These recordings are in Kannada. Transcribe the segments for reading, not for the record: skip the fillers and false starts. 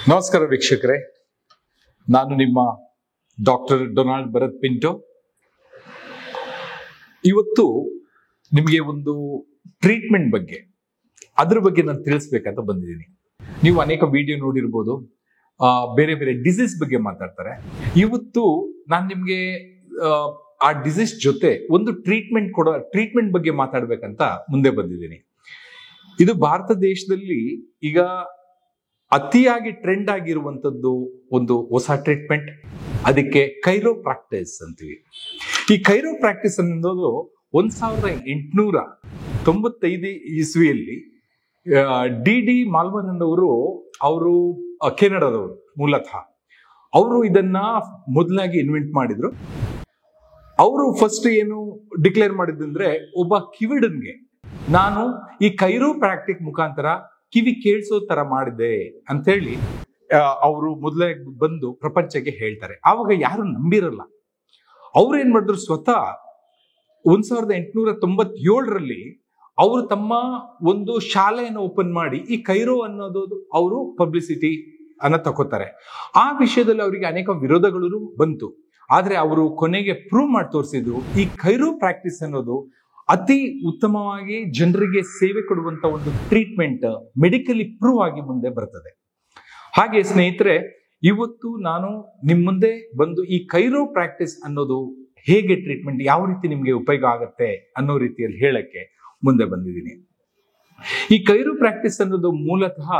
ನಮಸ್ಕಾರ ವೀಕ್ಷಕರೇ, ನಾನು ನಿಮ್ಮ ಡಾಕ್ಟರ್ ಡೊನಾಲ್ಡ್ ಭರತ್ ಪಿಂಟೋ. ಇವತ್ತು ನಿಮಗೆ ಒಂದು ಟ್ರೀಟ್ಮೆಂಟ್ ಬಗ್ಗೆ ನಾನು ತಿಳಿಸ್ಬೇಕಂತ ಬಂದಿದ್ದೀನಿ. ನೀವು ಅನೇಕ ವಿಡಿಯೋ ನೋಡಿರ್ಬೋದು, ಬೇರೆ ಬೇರೆ ಡಿಸೀಸ್ ಬಗ್ಗೆ ಮಾತಾಡ್ತಾರೆ. ಇವತ್ತು ನಾನು ನಿಮಗೆ ಆ ಡಿಸೀಸ್ ಜೊತೆ ಒಂದು ಟ್ರೀಟ್ಮೆಂಟ್ ಬಗ್ಗೆ ಮಾತಾಡ್ಬೇಕಂತ ಮುಂದೆ ಬಂದಿದ್ದೀನಿ. ಇದು ಭಾರತ ದೇಶದಲ್ಲಿ ಈಗ ಅತಿಯಾಗಿ ಟ್ರೆಂಡ್ ಆಗಿರುವಂತದ್ದು ಒಂದು ಹೊಸ ಟ್ರೀಟ್ಮೆಂಟ್. ಅದಕ್ಕೆ ಕೈರೋಪ್ರಾಕ್ಟಿಸ್ ಅಂತೀವಿ. ಈ ಕೈರೋಪ್ರಾಕ್ಟಿಸ್ ಅನ್ನೋದು 1895 ಇಸ್ವಿಯಲ್ಲಿ ಡಿ ಮಾಲ್ವರ್ ಅವರು ಕೆನಡಾದವರು ಮೂಲತಃ. ಅವರು ಇದನ್ನ ಮೊದಲಾಗಿ ಇನ್ವೆಂಟ್ ಮಾಡಿದ್ರು. ಅವರು ಫಸ್ಟ್ ಏನು ಡಿಕ್ಲೇರ್ ಮಾಡಿದಂದ್ರೆ, ಒಬ್ಬ ಕಿವಿಡನ್ಗೆ ನಾನು ಈ ಕೈರೋಪ್ರಾಕ್ಟಿಕ್ ಮುಖಾಂತರ ಕಿವಿ ಕೇಳಿಸೋ ತರ ಮಾಡಿದೆ ಅಂತ ಹೇಳಿ ಅವರು ಮೊದಲೇ ಬಂದು ಪ್ರಪಂಚಕ್ಕೆ ಹೇಳ್ತಾರೆ. ಆವಾಗ ಯಾರು ನಂಬಿರಲ್ಲ. ಅವ್ರು ಏನ್ ಮಾಡಿದ್ರು, ಸ್ವತಃ 1897ರಲ್ಲಿ ಅವರು ತಮ್ಮ ಒಂದು ಶಾಲೆಯನ್ನು ಓಪನ್ ಮಾಡಿ ಈ ಕೈರೋ ಅನ್ನೋದು ಅವರು ಪಬ್ಲಿಸಿಟಿ ಅನ್ನ ತಗೋತಾರೆ. ಆ ವಿಷಯದಲ್ಲಿ ಅವರಿಗೆ ಅನೇಕ ವಿರೋಧಗಳು ಬಂತು. ಆದ್ರೆ ಅವರು ಕೊನೆಗೆ ಪ್ರೂವ್ ಮಾಡಿ ತೋರಿಸಿದ್ರು, ಈ ಕೈರೋ ಪ್ರಾಕ್ಟೀಸ್ ಅನ್ನೋದು ಅತಿ ಉತ್ತಮವಾಗಿ ಜನರಿಗೆ ಸೇವೆ ಕೊಡುವಂತ ಒಂದು ಟ್ರೀಟ್ಮೆಂಟ್ ಮೆಡಿಕಲಿ ಪ್ರೂವ್ ಆಗಿ ಮುಂದೆ ಬರ್ತದೆ. ಹಾಗೆ ಸ್ನೇಹಿತರೆ, ಇವತ್ತು ನಾನು ನಿಮ್ ಮುಂದೆ ಬಂದು ಈ ಕೈರೋ ಪ್ರಾಕ್ಟೀಸ್ ಅನ್ನೋದು ಹೇಗೆ ಟ್ರೀಟ್ಮೆಂಟ್, ಯಾವ ರೀತಿ ನಿಮ್ಗೆ ಉಪಯೋಗ ಆಗತ್ತೆ ಅನ್ನೋ ರೀತಿಯಲ್ಲಿ ಹೇಳಕ್ಕೆ ಮುಂದೆ ಬಂದಿದ್ದೀನಿ. ಈ ಕೈರೋ ಪ್ರಾಕ್ಟೀಸ್ ಅನ್ನೋದು ಮೂಲತಃ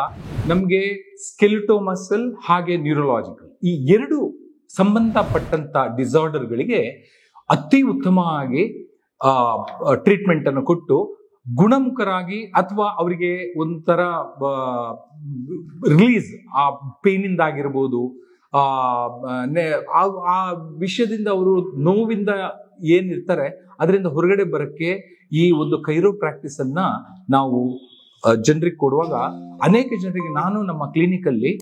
ನಮ್ಗೆ ಸ್ಕೆಲಿಟೋ ಮಸಲ್ ಹಾಗೆ ನ್ಯೂರೋಲಾಜಿಕಲ್ ಈ ಎರಡು ಸಂಬಂಧಪಟ್ಟಂತ ಡಿಸಾರ್ಡರ್ಗಳಿಗೆ ಅತಿ ಉತ್ತಮವಾಗಿ ಟ್ರೀಟ್ಮೆಂಟ್ ಅನ್ನು ಕೊಟ್ಟು ಗುಣಮುಖರಾಗಿ, ಅಥವಾ ಅವರಿಗೆ ಒಂಥರ ರಿಲೀಸ್ ಆ ಪೇನಿಂದ ಆಗಿರ್ಬೋದು, ಆ ವಿಷಯದಿಂದ ಅವರು ನೋವಿಂದ ಏನಿರ್ತಾರೆ ಅದರಿಂದ ಹೊರಗಡೆ ಬರಕ್ಕೆ ಈ ಒಂದು ಕೈರೋ ಪ್ರಾಕ್ಟೀಸ್ ಅನ್ನ ನಾವು ಜನರಿಗೆ ಕೊಡುವಾಗ, ಅನೇಕ ಜನರಿಗೆ ನಾನು ನಮ್ಮ ಕ್ಲಿನಿಕ್ ಅಲ್ಲಿ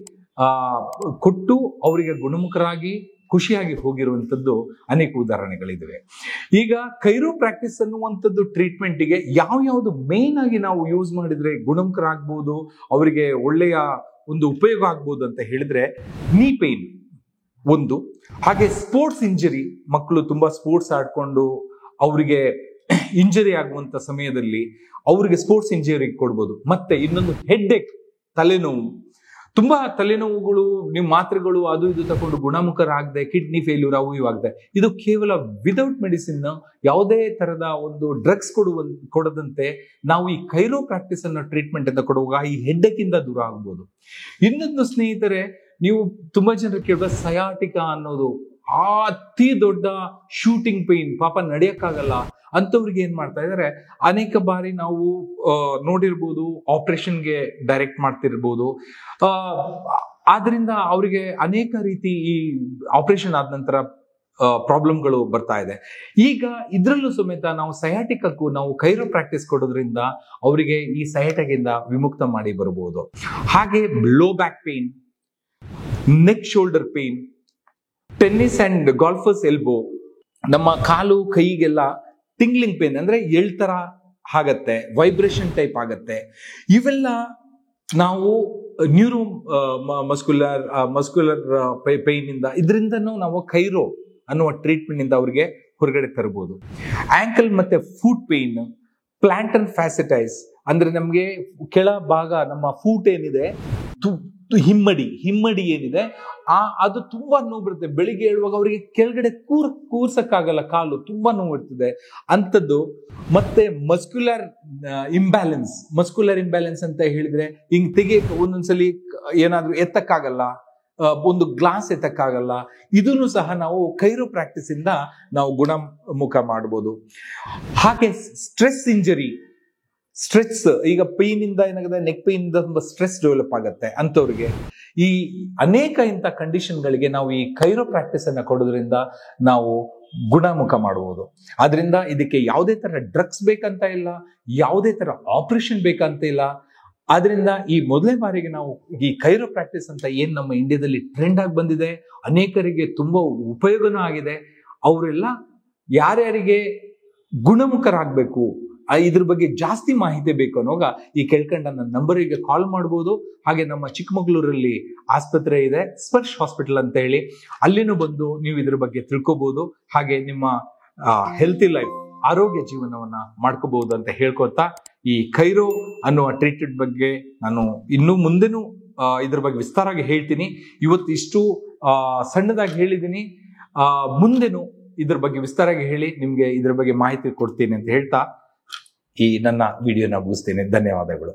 ಕೊಟ್ಟು ಅವರಿಗೆ ಗುಣಮುಖರಾಗಿ ಖುಷಿಯಾಗಿ ಹೋಗಿರುವಂತದ್ದು ಅನೇಕ ಉದಾಹರಣೆಗಳಿವೆ. ಈಗ ಕೈರೋ ಪ್ರಾಕ್ಟೀಸ್ ಅನ್ನುವಂಥದ್ದು ಟ್ರೀಟ್ಮೆಂಟ್ಗೆ ಯಾವ್ಯಾವ್ದು ಮೇನ್ ಆಗಿ ನಾವು ಯೂಸ್ ಮಾಡಿದ್ರೆ ಗುಣಮುಖರಾಗಬಹುದು, ಅವರಿಗೆ ಒಳ್ಳೆಯ ಒಂದು ಉಪಯೋಗ ಆಗ್ಬೋದು ಅಂತ ಹೇಳಿದ್ರೆ, ನೀ ಪೇನ್ ಒಂದು, ಹಾಗೆ ಸ್ಪೋರ್ಟ್ಸ್ ಇಂಜರಿ, ಮಕ್ಕಳು ತುಂಬಾ ಸ್ಪೋರ್ಟ್ಸ್ ಆಡ್ಕೊಂಡು ಅವರಿಗೆ ಇಂಜರಿ ಆಗುವಂತ ಸಮಯದಲ್ಲಿ ಅವರಿಗೆ ಸ್ಪೋರ್ಟ್ಸ್ ಇಂಜರಿ ಕೊಡ್ಬೋದು. ಮತ್ತೆ ಇನ್ನೊಂದು ಹೆಡ್ ಏಕ್, ತಲೆನೋವು, ತುಂಬಾ ತಲೆನೋವುಗಳು, ನೀವು ಮಾತ್ರೆಗಳು ಅದು ಇದು ತಗೊಂಡು ಗುಣಮುಖರಾಗದೆ ಕಿಡ್ನಿ ಫೇಲ್ಯೂರ್ ಅವು ಇವು ಆಗದೆ, ಇದು ಕೇವಲ ವಿದೌಟ್ ಮೆಡಿಸಿನ್, ಯಾವುದೇ ತರದ ಒಂದು ಡ್ರಗ್ಸ್ ಕೊಡದಂತೆ ನಾವು ಈ ಕೈರೋ ಪ್ರಾಕ್ಟೀಸ್ ಅನ್ನೋ ಟ್ರೀಟ್ಮೆಂಟ್ ಅಂತ ಕೊಡುವಾಗ ಈ ಹೆಡ್ಡೇಕ್ ಇಂದ ದೂರ ಆಗ್ಬೋದು. ಇನ್ನೊಂದು ಸ್ನೇಹಿತರೆ, ನೀವು ತುಂಬಾ ಜನರು ಕೇಳಿದ ಸಯಾಟಿಕಾ ಅನ್ನೋದು ಅತಿ ದೊಡ್ಡ ಶೂಟಿಂಗ್ ಪೇನ್, ಪಾಪ ನಡೆಯಕ್ಕಾಗಲ್ಲ ಅಂತವ್ರಿಗೆ ಏನ್ ಮಾಡ್ತಾ ಇದಾರೆ, ಅನೇಕ ಬಾರಿ ನಾವು ನೋಡಿರ್ಬೋದು, ಆಪರೇಷನ್ಗೆ ಡೈರೆಕ್ಟ್ ಮಾಡ್ತಿರ್ಬೋದು. ಆದ್ರಿಂದ ಅವರಿಗೆ ಅನೇಕ ರೀತಿ ಈ ಆಪರೇಷನ್ ಆದ ನಂತರ ಪ್ರಾಬ್ಲಮ್ಗಳು ಬರ್ತಾ ಇದೆ. ಈಗ ಇದ್ರಲ್ಲೂ ಸಮೇತ ನಾವು ಸಯಾಟಿಕಕ್ಕೂ ನಾವು ಕೈರೋ ಪ್ರಾಕ್ಟೀಸ್ ಕೊಡೋದ್ರಿಂದ ಅವರಿಗೆ ಈ ಸಯಾಟಿಕಿಂದ ವಿಮುಕ್ತ ಮಾಡಿ ಬರಬಹುದು. ಹಾಗೆ low back pain, neck shoulder pain, tennis and ಗಾಲ್ಫರ್ಸ್ elbow, ನಮ್ಮ ಕಾಲು ಕೈಗೆಲ್ಲ ಟಿಂಗ್ಲಿಂಗ್ ಪೇನ್ ಅಂದ್ರೆ ಎಳ್ತರ ಆಗತ್ತೆ, ವೈಬ್ರೇಷನ್ ಟೈಪ್ ಆಗತ್ತೆ. ಇವೆಲ್ಲ ನಾವು ನ್ಯೂರೋ ಮಸ್ಕ್ಯುಲರ್ ಪೇನ್ ಇಂದ, ಇದರಿಂದನೂ ನಾವು ಕೈರೋ ಅನ್ನುವ ಟ್ರೀಟ್ಮೆಂಟ್ ಇಂದ ಅವರಿಗೆ ಹೊರಗಡೆ ತರಬಹುದು. ಆಂಕಲ್ ಮತ್ತೆ ಫೂಟ್ ಪೇನ್, ಪ್ಲಾಂಟರ್ ಫ್ಯಾಸಿಟೈಸ್ ಅಂದ್ರೆ ನಮ್ಗೆ ಕೆಳ ಭಾಗ, ನಮ್ಮ ಫೂಟ್ ಏನಿದೆ, ಹಿಮ್ಮಡಿ ಏನಿದೆ, ಅದು ತುಂಬಾ ನೋವು ಬರುತ್ತೆ. ಬೆಳಿಗ್ಗೆ ಹೇಳುವಾಗ ಅವರಿಗೆ ಕೆಳಗಡೆ ಕೂರ್ಸಕ್ಕಾಗಲ್ಲ, ಕಾಲು ತುಂಬಾ ನೋವು ಇರ್ತದೆ ಅಂಥದ್ದು. ಮತ್ತೆ ಮಸ್ಕ್ಯುಲರ್ ಇಂಬ್ಯಾಲೆನ್ಸ್ ಅಂತ ಹೇಳಿದ್ರೆ, ಹಿಂಗ್ ತೆಗಿಯಕ್ಕೆ ಒಂದೊಂದ್ಸಲಿ ಏನಾದ್ರೂ ಎತ್ತಕ್ಕಾಗಲ್ಲ, ಒಂದು ಗ್ಲಾಸ್ ಎತ್ತಕ್ಕಾಗಲ್ಲ, ಇದನ್ನು ಸಹ ನಾವು ಕೈರೋ ಪ್ರಾಕ್ಟೀಸ್ ಇಂದ ನಾವು ಗುಣಮುಖ ಮಾಡಬಹುದು. ಹಾಗೆ ಸ್ಟ್ರೆಸ್ ಇಂಜರಿ, ಈಗ ಪೇನ್ ಇಂದ ಏನಾಗುತ್ತೆ, ನೆಕ್ ಪೇನ್ ಇಂದ ತುಂಬಾ ಸ್ಟ್ರೆಸ್ ಡೆವಲಪ್ ಆಗುತ್ತೆ ಅಂತವ್ರಿಗೆ, ಈ ಅನೇಕ ಇಂಥ ಕಂಡೀಷನ್ಗಳಿಗೆ ನಾವು ಈ ಕೈರೋ ಪ್ರಾಕ್ಟೀಸ್ ಅನ್ನ ಕೊಡೋದ್ರಿಂದ ನಾವು ಗುಣಮುಖ ಮಾಡಬಹುದು. ಆದ್ರಿಂದ ಇದಕ್ಕೆ ಯಾವುದೇ ತರ ಡ್ರಗ್ಸ್ ಬೇಕಂತ ಇಲ್ಲ, ಯಾವುದೇ ತರ ಆಪರೇಷನ್ ಬೇಕಂತ ಇಲ್ಲ. ಆದ್ರಿಂದ ಈ ಮೊದಲನೇ ಬಾರಿಗೆ ನಾವು ಈ ಕೈರೋ ಪ್ರಾಕ್ಟೀಸ್ ಅಂತ ಏನ್ ನಮ್ಮ ಇಂಡಿಯಾದಲ್ಲಿ ಟ್ರೆಂಡ್ ಆಗಿ ಬಂದಿದೆ, ಅನೇಕರಿಗೆ ತುಂಬಾ ಉಪಯೋಗನೂ ಆಗಿದೆ. ಅವರೆಲ್ಲ ಯಾರ್ಯಾರಿಗೆ ಗುಣಮುಖರಾಗಬೇಕು, ಇದ್ರ ಬಗ್ಗೆ ಜಾಸ್ತಿ ಮಾಹಿತಿ ಬೇಕು ಅನ್ನೋವಾಗ ಈ ಕೆಳ್ಕಂಡ ನನ್ನ ನಂಬರಿಗೆ ಕಾಲ್ ಮಾಡ್ಬೋದು. ಹಾಗೆ ನಮ್ಮ ಚಿಕ್ಕಮಗಳೂರಲ್ಲಿ ಆಸ್ಪತ್ರೆ ಇದೆ, ಸ್ಪರ್ಶ್ ಹಾಸ್ಪಿಟಲ್ ಅಂತ ಹೇಳಿ, ಅಲ್ಲಿನೂ ಬಂದು ನೀವು ಇದ್ರ ಬಗ್ಗೆ ತಿಳ್ಕೊಬಹುದು. ಹಾಗೆ ನಿಮ್ಮ ಹೆಲ್ತಿ ಲೈಫ್, ಆರೋಗ್ಯ ಜೀವನವನ್ನ ಮಾಡ್ಕೋಬಹುದು ಅಂತ ಹೇಳ್ಕೊತಾ, ಈ ಕೈರೋ ಅನ್ನುವ ಟ್ರೀಟ್ಮೆಂಟ್ ಬಗ್ಗೆ ನಾನು ಇನ್ನು ಮುಂದೆನೂ ಇದ್ರ ಬಗ್ಗೆ ವಿಸ್ತಾರವಾಗಿ ಹೇಳ್ತೀನಿ. ಇವತ್ತು ಇಷ್ಟು ಸಣ್ಣದಾಗಿ ಹೇಳಿದ್ದೀನಿ, ಮುಂದೆನೂ ಇದ್ರ ಬಗ್ಗೆ ವಿಸ್ತಾರವಾಗಿ ಹೇಳಿ ನಿಮ್ಗೆ ಇದ್ರ ಬಗ್ಗೆ ಮಾಹಿತಿ ಕೊಡ್ತೀನಿ ಅಂತ ಹೇಳ್ತಾ ಈ ನನ್ನ ವಿಡಿಯೋನ ಮುಗಿಸ್ತೇನೆ. ಧನ್ಯವಾದಗಳು.